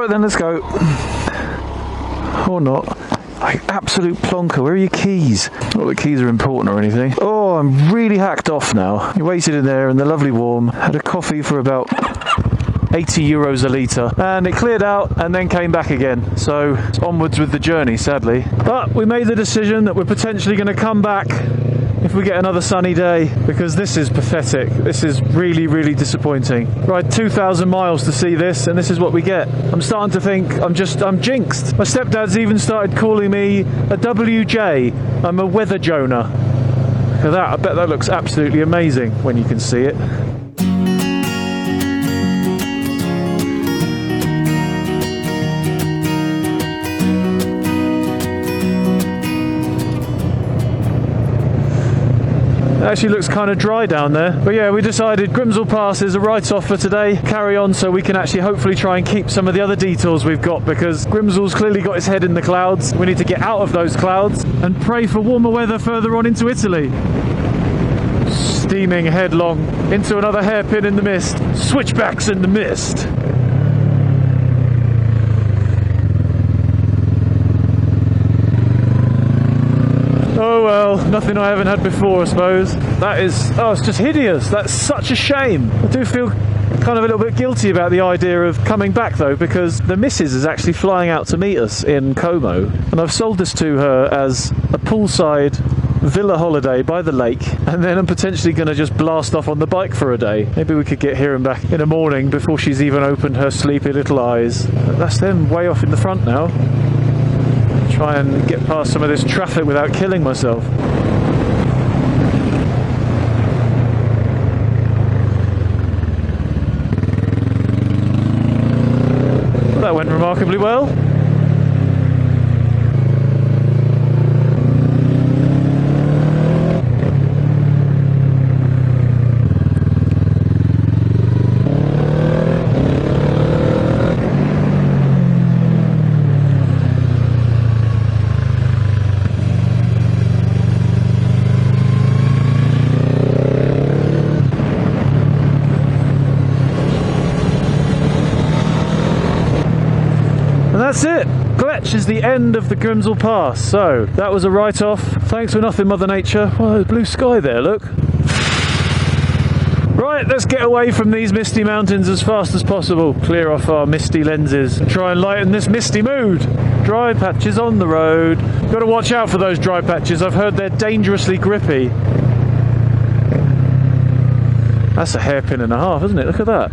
Alright then, let's go. Or not. Absolute plonker. Where are your keys? Not that keys are important or anything. Oh, I'm really hacked off now. We waited in there in the lovely warm. Had a coffee for about 80 euros a litre. And it cleared out and then came back again. So it's onwards with the journey, sadly. But we made the decision that we're potentially going to come back if we get another sunny day, because this is pathetic. This is really, really disappointing. Ride 2,000 miles to see this, and this is what we get. I'm starting to think I'm jinxed. My stepdad's even started calling me a WJ. I'm a weather Jonah. Look at that. I bet that looks absolutely amazing when you can see it. It actually looks kind of dry down there. But yeah, we decided Grimsel Pass is a write-off for today. Carry on so we can actually hopefully try and keep some of the other detours we've got, because Grimsel's clearly got his head in the clouds. We need to get out of those clouds and pray for warmer weather further on into Italy. Steaming headlong into another hairpin in the mist. Switchbacks in the mist. Oh well, nothing I haven't had before, I suppose. That is, oh, it's just hideous. That's such a shame. I do feel kind of a little bit guilty about the idea of coming back though, because the missus is actually flying out to meet us in Como, and I've sold this to her as a poolside villa holiday by the lake, and then I'm potentially going to just blast off on the bike for a day. Maybe we could get here and back in the morning before she's even opened her sleepy little eyes. But that's them way off in the front now. Try and get past some of this traffic without killing myself. Well, that went remarkably well. That's it. Gletsch is the end of the Grimsel Pass. So that was a write-off. Thanks for nothing, Mother Nature. Oh, blue sky there, look. Right, let's get away from these misty mountains as fast as possible. Clear off our misty lenses and try and lighten this misty mood. Dry patches on the road. Got to watch out for those dry patches. I've heard they're dangerously grippy. That's a hairpin and a half, isn't it? Look at that.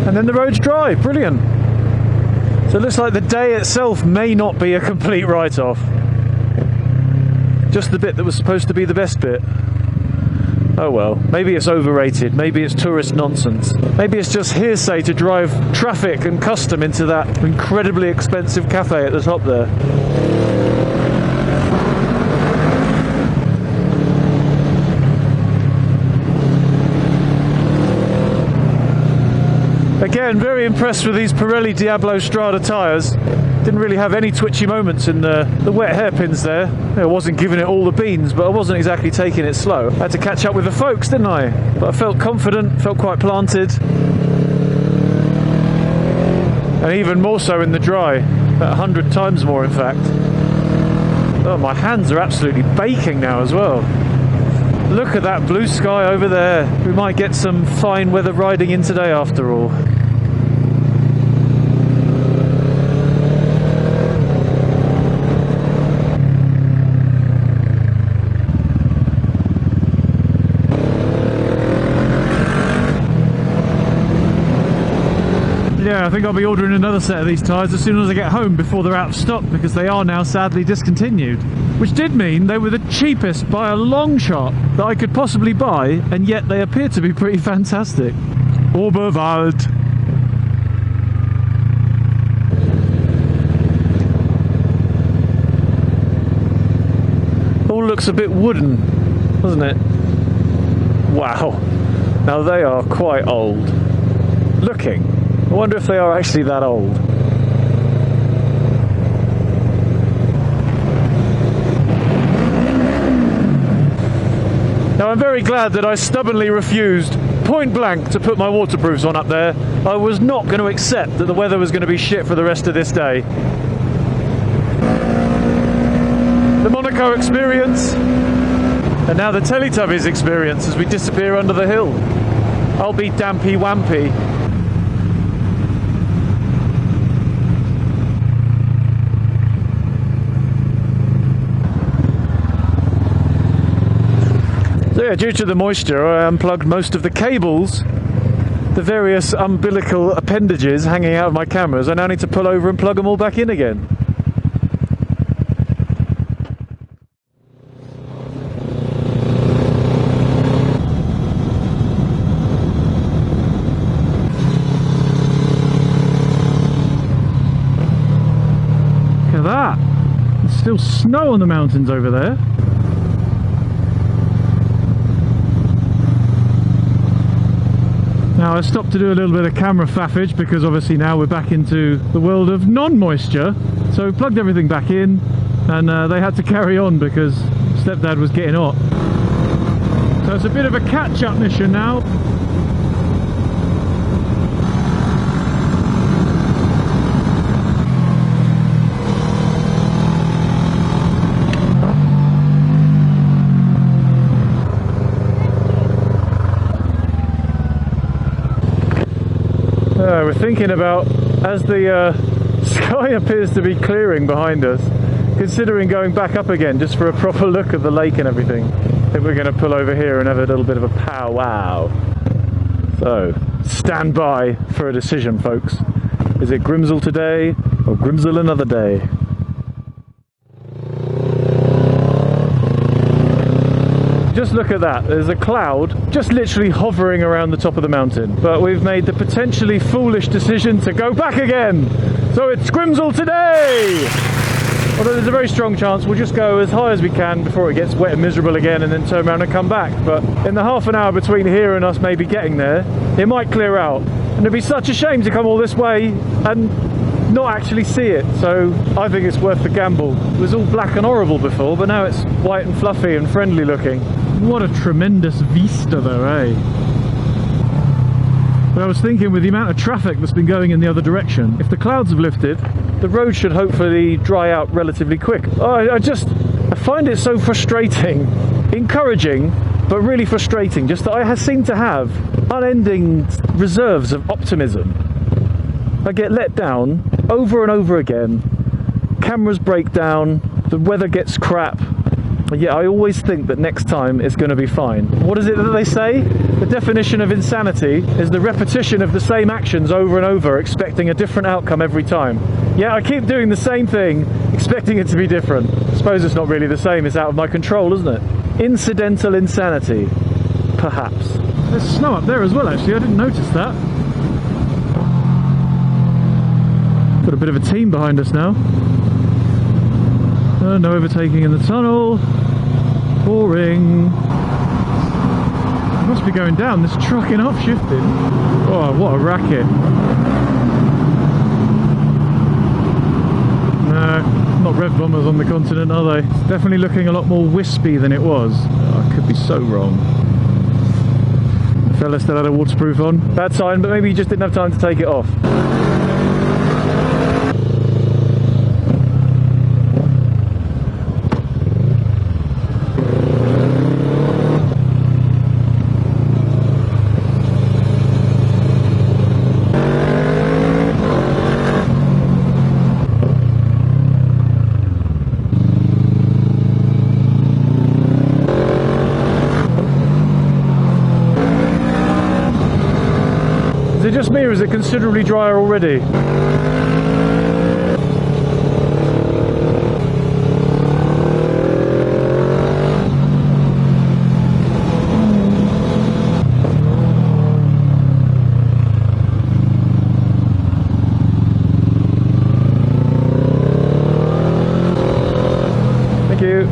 And then the road's dry. Brilliant. So it looks like the day itself may not be a complete write-off. Just the bit that was supposed to be the best bit. Oh well, maybe it's overrated, maybe it's tourist nonsense. Maybe it's just hearsay to drive traffic and custom into that incredibly expensive cafe at the top there. Again, very impressed with these Pirelli Diablo Strada tyres. Didn't really have any twitchy moments in the wet hairpins there. I wasn't giving it all the beans, but I wasn't exactly taking it slow. I had to catch up with the folks, didn't I? But I felt confident, felt quite planted. And even more so in the dry, about 100 times more in fact. Oh, my hands are absolutely baking now as well. Look at that blue sky over there. We might get some fine weather riding in today after all. Yeah, I think I'll be ordering another set of these tyres as soon as I get home before they're out of stock, because they are now sadly discontinued. Which did mean they were the cheapest by a long shot that I could possibly buy, and yet they appear to be pretty fantastic. Oberwald. All looks a bit wooden, doesn't it? Wow. Now they are quite old looking. I wonder if they are actually that old. Now I'm very glad that I stubbornly refused, point blank, to put my waterproofs on up there. I was not going to accept that the weather was going to be shit for the rest of this day. The Monaco experience, and now the Teletubbies experience as we disappear under the hill. I'll be dampy wampy. So yeah, due to the moisture, I unplugged most of the cables, the various umbilical appendages hanging out of my cameras. I now need to pull over and plug them all back in again. Look at that! There's still snow on the mountains over there. Now I stopped to do a little bit of camera faffage because obviously now we're back into the world of non-moisture. So we plugged everything back in, and they had to carry on because stepdad was getting hot. So it's a bit of a catch-up mission now. We're thinking about, as the sky appears to be clearing behind us, considering going back up again just for a proper look at the lake and everything. I think we're going to pull over here and have a little bit of a powwow. So, stand by for a decision, folks. Is it Grimsel today or Grimsel another day? Just look at that, there's a cloud just literally hovering around the top of the mountain. But we've made the potentially foolish decision to go back again. So it's Grimsel today! Although there's a very strong chance we'll just go as high as we can before it gets wet and miserable again, and then turn around and come back. But in the half an hour between here and us maybe getting there, it might clear out. And it'd be such a shame to come all this way and not actually see it. So I think it's worth the gamble. It was all black and horrible before, but now it's white and fluffy and friendly looking. What a tremendous vista though, eh? But I was thinking, with the amount of traffic that's been going in the other direction, if the clouds have lifted, the road should hopefully dry out relatively quick. I find it so frustrating, encouraging, but really frustrating, just that I seem to have unending reserves of optimism. I get let down over and over again. Cameras break down, the weather gets crap. Yeah, I always think that next time it's going to be fine. What is it that they say? The definition of insanity is the repetition of the same actions over and over, expecting a different outcome every time. Yeah, I keep doing the same thing, expecting it to be different. I suppose it's not really the same, it's out of my control, isn't it? Incidental insanity, perhaps. There's snow up there as well, actually, I didn't notice that. Got a bit of a team behind us now. No overtaking in the tunnel. Boring. I must be going down. This trucking up shifting. Oh, what a racket. No, not rev bombers on the continent, are they? It's definitely looking a lot more wispy than it was. Oh, I could be so wrong. The fella still had a waterproof on. Bad sign, but maybe he just didn't have time to take it off. Is it just me, or is it considerably drier already? Thank you.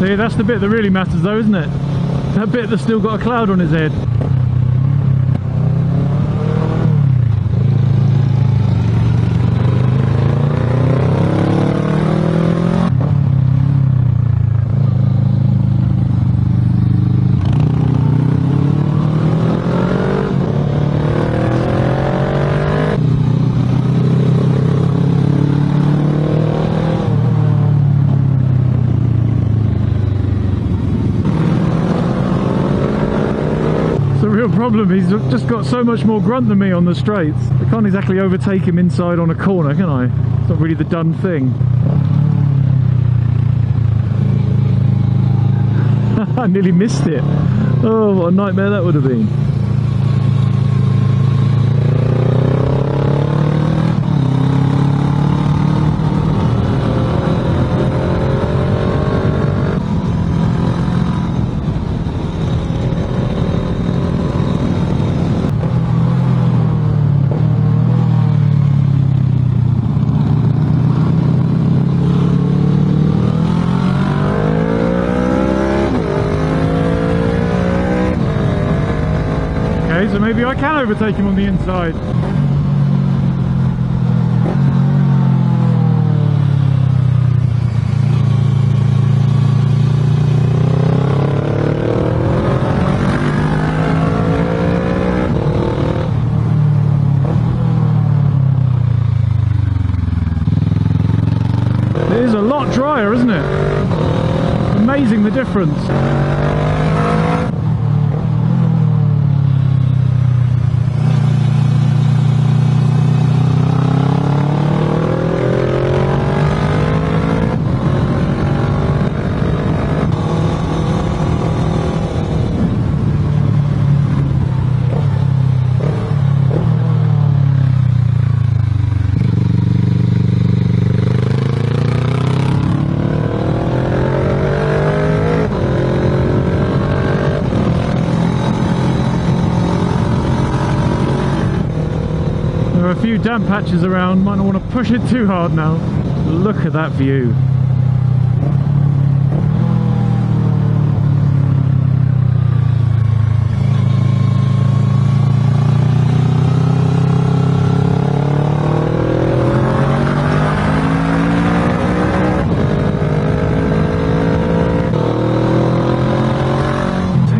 See, that's the bit that really matters though, isn't it? That bit that's still got a cloud on his head. Problem, he's just got so much more grunt than me on the straights. I can't exactly overtake him inside on a corner, can I? It's not really the done thing. I nearly missed it. Oh, what a nightmare that would have been. So maybe I can overtake him on the inside. It is a lot drier, isn't it? Amazing the difference. There are a few damp patches around, might not want to push it too hard now. Look at that view.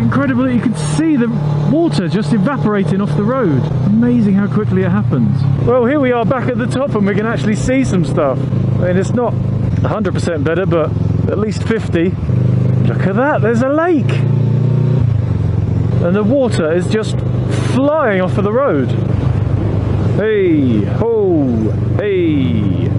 Incredible that you can see the water just evaporating off the road. Amazing how quickly it happens. Well, here we are back at the top and we can actually see some stuff. I mean, it's not 100% better, but at least 50. Look at that, there's a lake. And the water is just flying off of the road. Hey, ho, hey.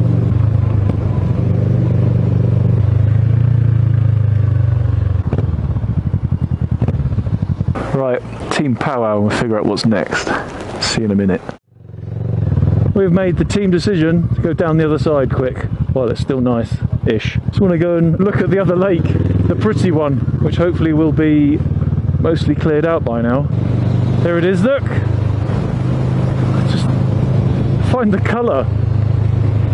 Right, team powwow and we'll figure out what's next. See you in a minute. We've made the team decision to go down the other side quick while it's still nice-ish. Just want to go and look at the other lake, the pretty one, which hopefully will be mostly cleared out by now. There it is, look! Just find the colour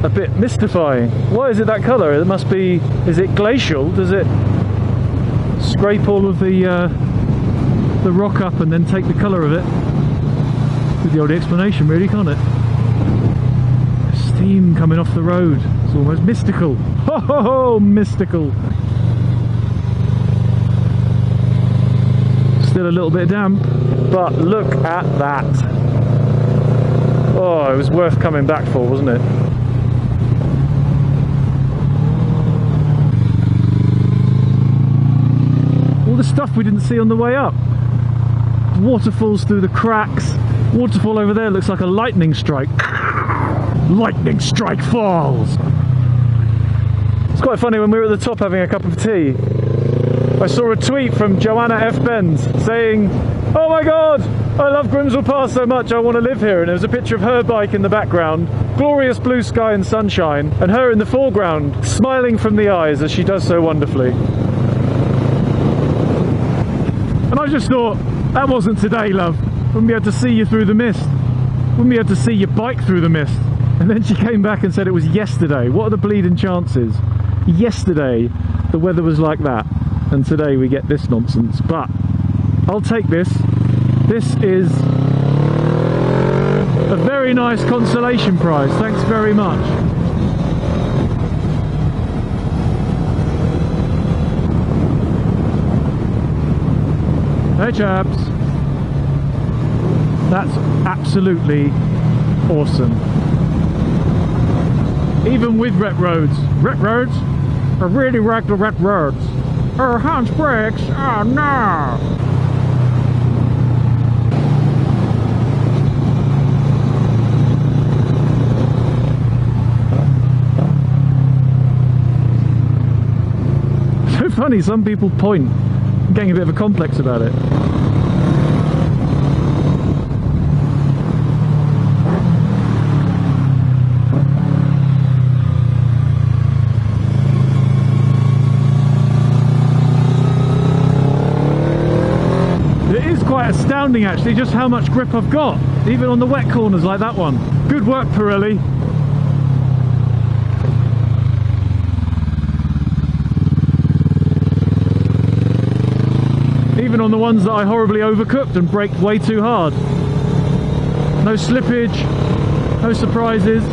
a bit mystifying. Why is it that colour? It must be, is it glacial? Does it scrape all of the rock up and then take the colour of it? With the old explanation really, can't it? Steam coming off the road. It's almost mystical. Ho ho ho, mystical. Still a little bit damp, but look at that. Oh, it was worth coming back for, wasn't it? All the stuff we didn't see on the way up. Waterfalls through the cracks. Waterfall over there looks like a lightning strike. Lightning strike falls! It's quite funny, when we were at the top having a cup of tea, I saw a tweet from Joanna F. Benz saying, "Oh my god, I love Grimsel Pass so much, I want to live here." And there was a picture of her bike in the background, glorious blue sky and sunshine, and her in the foreground, smiling from the eyes as she does so wonderfully. And I just thought, that wasn't today, love. Wouldn't be able to see you through the mist. Wouldn't be able to see your bike through the mist. And then she came back and said it was yesterday. What are the bleeding chances? Yesterday, the weather was like that. and today we get this nonsense, but I'll take this. This is a very nice consolation prize. Thanks very much. Hey chaps. That's absolutely awesome. Even with wet roads. Wet roads? I really like the wet roads. Oh, Hans brakes. Oh no. So funny, some people point. I'm getting a bit of a complex about it. Quite astounding actually just how much grip I've got, even on the wet corners like that one. Good work, Pirelli. Even on the ones that I horribly overcooked and braked way too hard. No slippage, no surprises.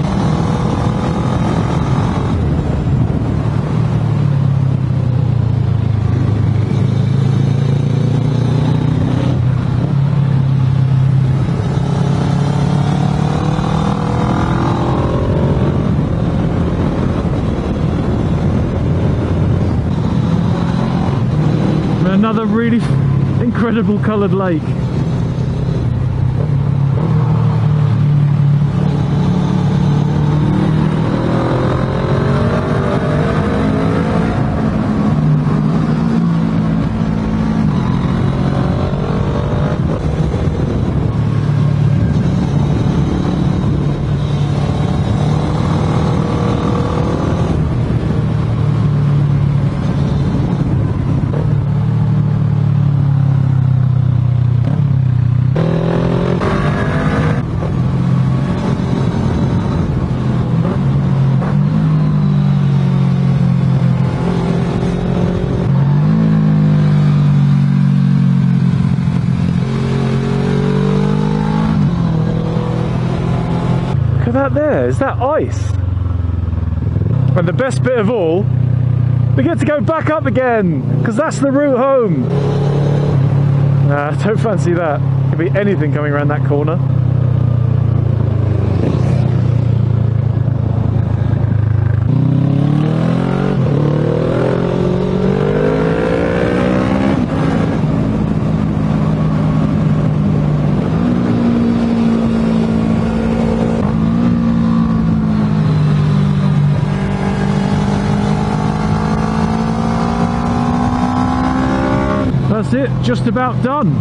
Another really incredible coloured lake. That there, is that ice? And the best bit of all, we get to go back up again, because that's the route home. Nah, don't fancy that. Could be anything coming around that corner. That's it, just about done.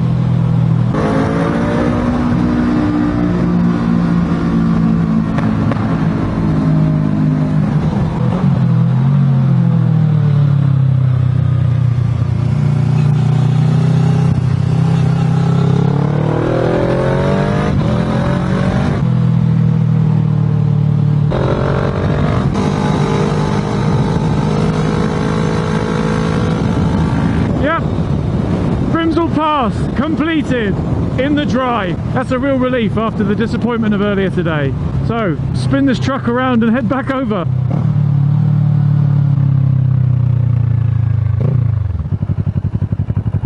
Grimsel Pass completed in the dry. That's a real relief after the disappointment of earlier today. So spin this truck around and head back over.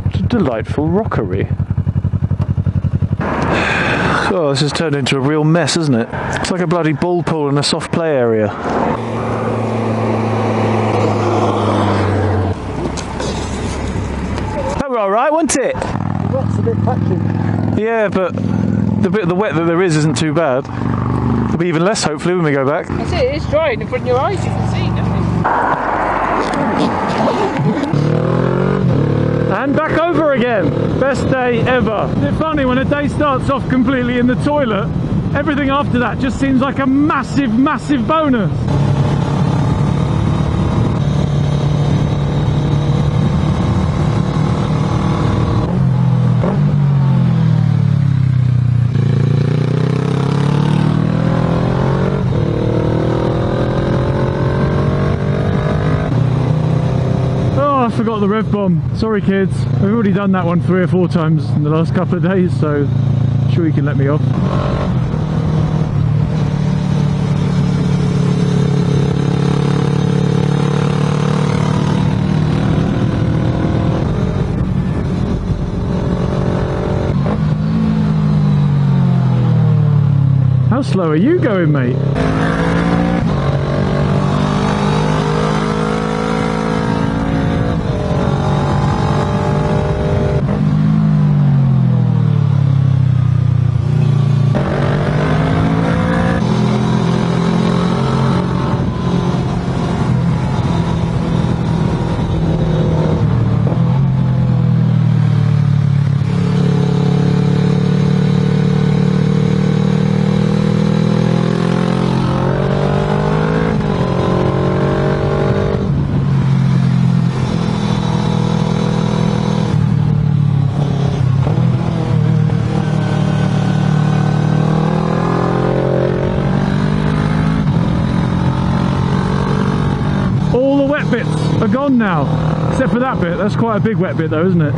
It's a delightful rockery. Oh, this has turned into a real mess, isn't it? It's like a bloody ball pool in a soft play area. Alright, wasn't it? The wet's a bit patchy. Yeah, but the bit of the wet that there is isn't too bad. There'll be even less hopefully when we go back. That's it, it's dry in front of your eyes, you can see nothing. And back over again. Best day ever. Isn't it funny when a day starts off completely in the toilet, everything after that just seems like a massive, massive bonus. forgot the rev bomb. Sorry kids, we've already done that one 3 or 4 times in the last couple of days, so I'm sure you can let me off. How slow are you going, mate? Bits are gone now, except for that bit. That's quite a big wet bit though, isn't it?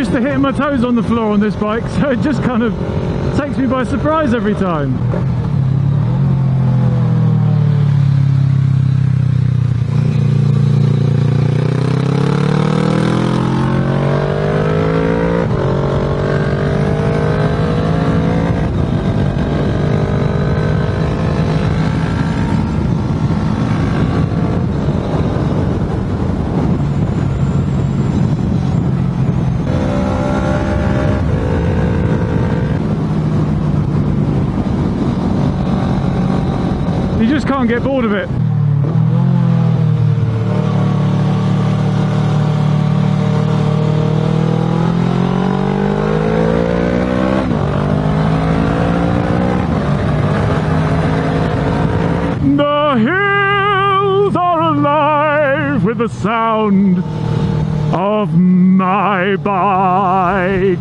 To hitting my toes on the floor on this bike, so it just kind of takes me by surprise every time. You just can't get bored of it. The hills are alive with the sound of my bike.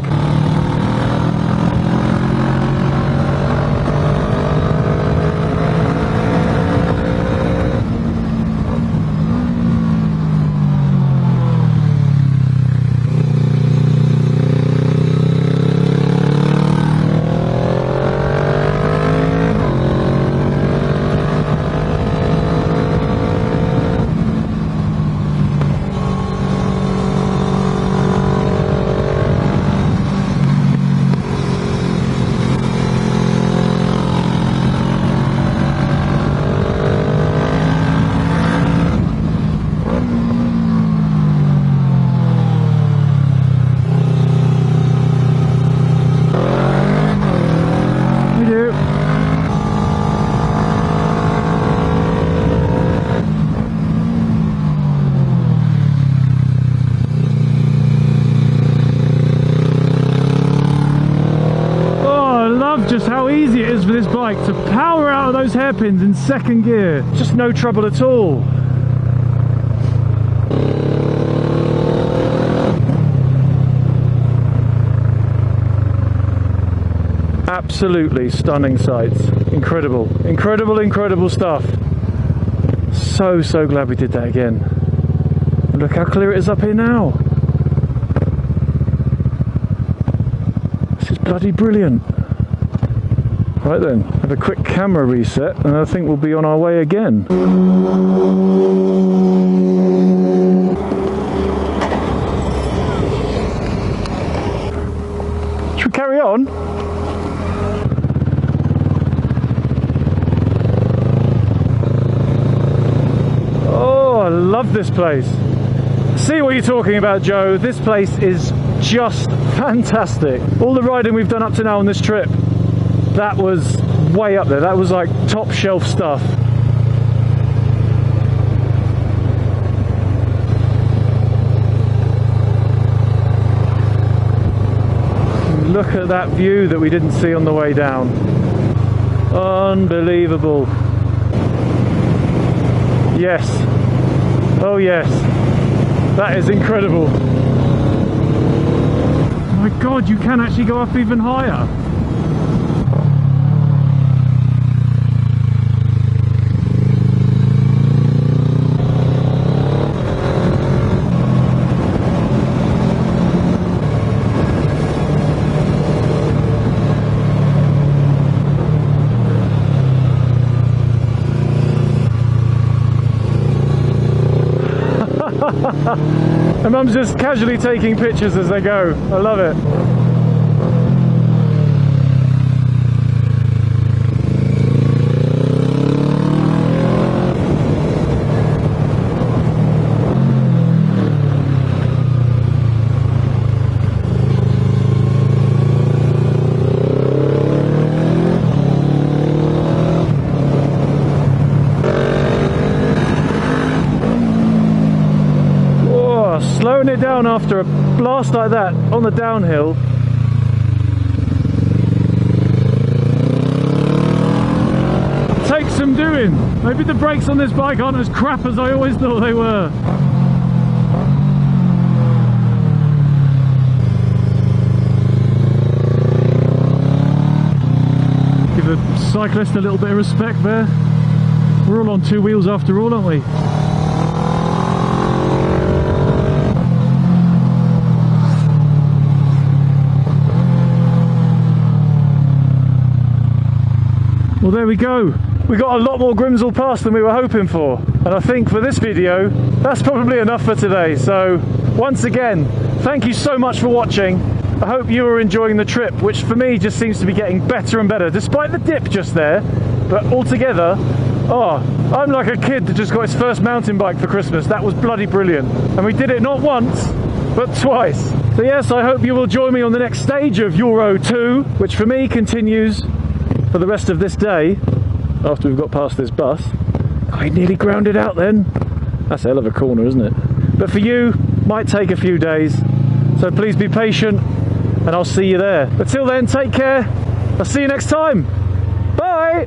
Just how easy it is for this bike to power out of those hairpins in second gear. Just no trouble at all. Absolutely stunning sights. Incredible, incredible, incredible stuff. So glad we did that again. look how clear it is up here now. This is bloody brilliant. Right then, have a quick camera reset and I think we'll be on our way again. Should we carry on? Oh, I love this place. See what you're talking about, Joe. This place is just fantastic. All the riding we've done up to now on this trip, that was way up there. That was like top shelf stuff. Look at that view that we didn't see on the way down. Unbelievable. Yes. Oh yes. That is incredible. Oh my God, you can actually go up even higher. And Mum's just casually taking pictures as they go. I love it. Slowing it down after a blast like that on the downhill. Takes some doing. Maybe the brakes on this bike aren't as crap as I always thought they were. Give the cyclist a little bit of respect there. We're all on two wheels after all, aren't we? Well, there we go. We got a lot more Grimsel Pass than we were hoping for. And I think for this video, that's probably enough for today. So once again, thank you so much for watching. I hope you are enjoying the trip, which for me just seems to be getting better and better, despite the dip just there. But altogether, oh, I'm like a kid that just got his first mountain bike for Christmas. That was bloody brilliant. And we did it not once, but twice. So yes, I hope you will join me on the next stage of uroToo, which for me continues for the rest of this day, after we've got past this bus. I nearly ground it out then. That's a hell of a corner, isn't it? But for you, might take a few days. So please be patient, and I'll see you there. Until then, take care. I'll see you next time. Bye!